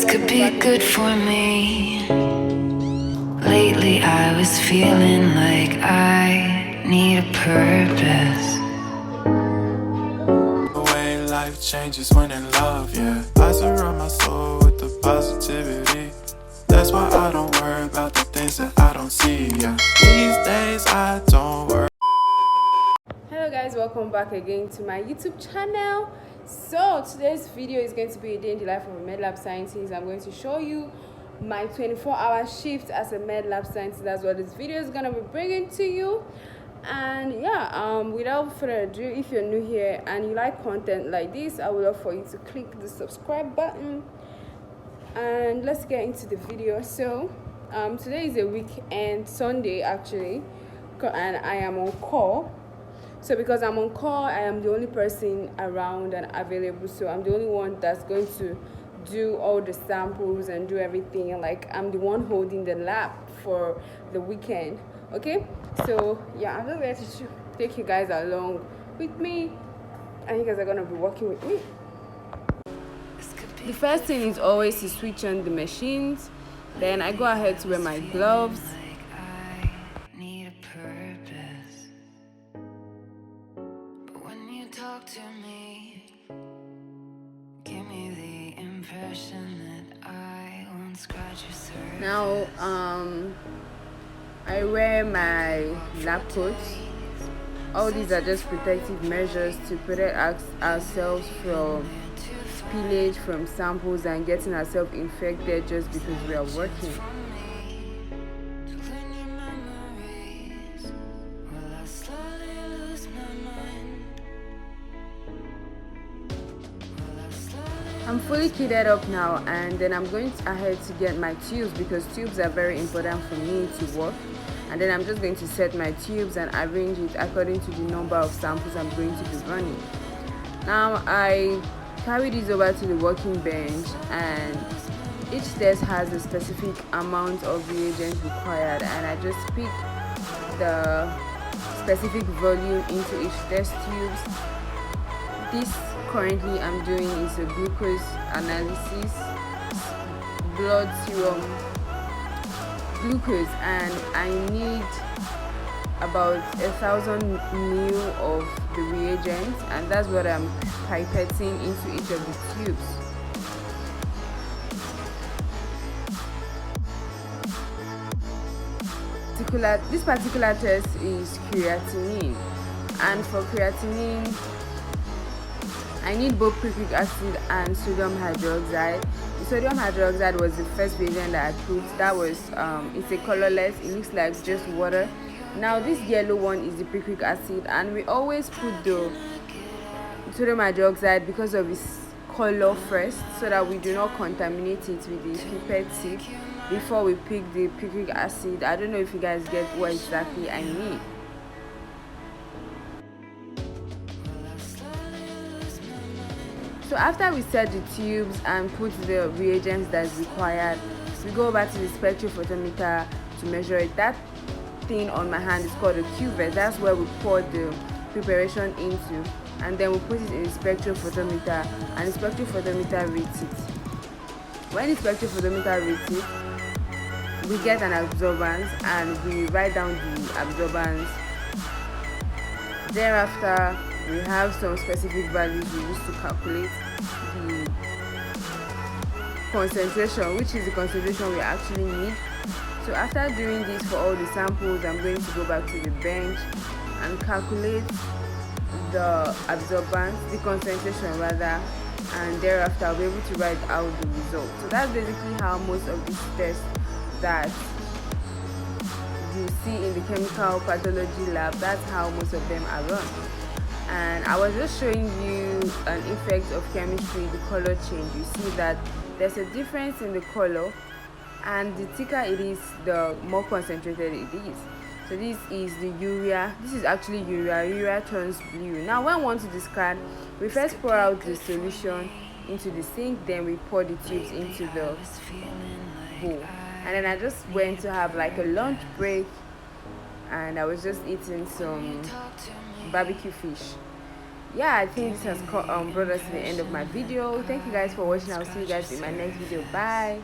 could be good for me. Lately I was feeling like I need a purpose. The way life changes when in love, yeah. I surround my soul with the positivity. That's why I don't worry about the things that I don't see, yeah. These days I don't worry. Hello guys, welcome back again to my YouTube channel. So today's video is going to be a day in the life of a medlab scientist. I'm going to show you my 24-hour shift as a medlab scientist. That's what this video is going to be bringing to you. And yeah, without further ado, if you're new here and you like content like this, I would love for you to click the subscribe button. And let's get into the video. So today is a weekend, Sunday actually, and I am on call. So because I'm on call, I am the only person around and available. So I'm the only one that's going to do all the samples and do everything. Like, I'm the one holding the lab for the weekend. Okay? So yeah, I'm just ready to take you guys along with me. And you guys are going to be working with me. The first thing is always to switch on the machines. Then I go ahead to wear my gloves. Talk to me, give me the impression that I won't scratch your surface. Now I wear my lab coats. All these are just protective measures to protect ourselves from spillage from samples and getting ourselves infected just because we are working. I'm fully kitted up now, and then I'm going ahead to get my tubes because tubes are very important for me to work. And then I'm just going to set my tubes and arrange it according to the number of samples I'm going to be running. Now I carry these over to the working bench, and each test has a specific amount of reagents required, and I just pick the specific volume into each test tubes. This currently I'm doing is a glucose analysis, blood serum glucose, and I need about 1,000 ml of the reagents, and that's what I'm pipetting into each of the tubes. This particular test is creatinine, and for creatinine I need both picric acid and sodium hydroxide. The sodium hydroxide was the first reagent that I put. That was it's a colorless, it looks like just water. Now this yellow one is the picric acid, and we always put the sodium hydroxide because of its color first, so that we do not contaminate it with the pipette tip before we pick the picric acid. I don't know if you guys get what exactly I mean. So after we set the tubes and put the reagents that's required, we go over to the spectrophotometer to measure it. That thing on my hand is called a cuvette. That's where we pour the preparation into, and then we put it in the spectrophotometer, and the spectrophotometer reads it. When the spectrophotometer reads it, we get an absorbance and we write down the absorbance. Thereafter, we have some specific values we use to calculate the concentration, which is the concentration we actually need. So after doing this for all the samples, I'm going to go back to the bench and calculate the absorbance, the concentration rather, and thereafter I'll be able to write out the result. So that's basically how most of these tests that you see in the chemical pathology lab, that's how most of them are run. And I was just showing you an effect of chemistry, the color change. You see that there's a difference in the color, and the thicker it is, the more concentrated it is. So this is the urea. This is actually urea. Urea turns blue. Now when we want to discard, we first pour out the solution into the sink, then we pour the tubes into the bowl. And then I just went to have like a lunch break, and I was just eating some barbecue fish. yeah, I think this has brought us to the end of my video. Thank you guys for watching. I'll see you guys in my next video. Bye.